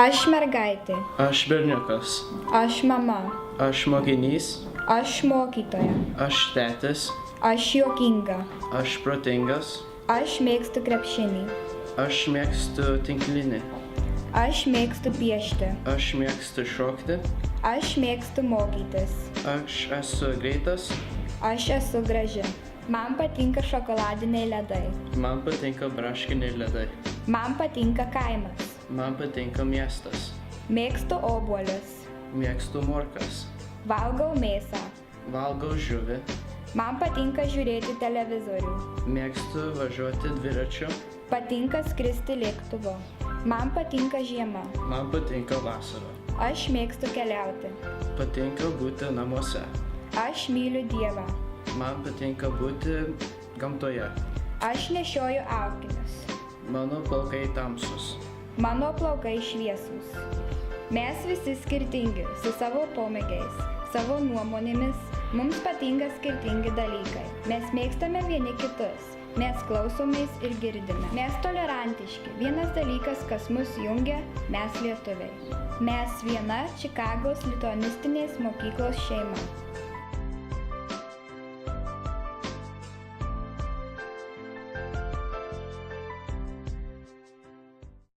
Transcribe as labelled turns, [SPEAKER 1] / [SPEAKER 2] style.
[SPEAKER 1] Aš mergaitė.
[SPEAKER 2] Aš berniukas.
[SPEAKER 1] Aš mama.
[SPEAKER 2] Aš mokinys.
[SPEAKER 1] Aš mokytoja.
[SPEAKER 2] Aš tėtis.
[SPEAKER 1] Aš juokinga.
[SPEAKER 2] Aš protingas.
[SPEAKER 1] Aš mėgstu krepšinį.
[SPEAKER 2] Aš mėgstu tinklinį.
[SPEAKER 1] Aš mėgstu piešti.
[SPEAKER 2] Aš mėgstu šokti.
[SPEAKER 1] Aš mėgstu mokytis.
[SPEAKER 2] Aš esu greitas.
[SPEAKER 1] Aš esu graži. Man patinka šokoladiniai ledai.
[SPEAKER 2] Man patinka braškiniai ledai.
[SPEAKER 1] Man patinka kaimas.
[SPEAKER 2] Man patinka miestas.
[SPEAKER 1] Mėgstu obuolius.
[SPEAKER 2] Mėgstu morkas.
[SPEAKER 1] Valgau mėsą.
[SPEAKER 2] Valgau žuvį.
[SPEAKER 1] Man patinka žiūrėti televizorių.
[SPEAKER 2] Mėgstu važiuoti dviračiu.
[SPEAKER 1] Patinka skristi lėktuvu. Man patinka žiema.
[SPEAKER 2] Man patinka vasara.
[SPEAKER 1] Aš mėgstu keliauti.
[SPEAKER 2] Patinka būti namuose.
[SPEAKER 1] Aš myliu Dievą.
[SPEAKER 2] Man patinka būti gamtoje.
[SPEAKER 1] Aš nešioju akinius.
[SPEAKER 2] Mano plaukai tamsus.
[SPEAKER 1] Mano plaukai šviesūs. Mes visi skirtingi, su savo pomėgiais, savo nuomonėmis. Mums patinka skirtingi dalykai. Mes mėgstame vieni kitus. Mes klausomės ir girdime. Mes tolerantiški. Vienas dalykas, kas mus jungia, mes lietuviai. Mes viena Čikagos lituanistinės mokyklos šeima.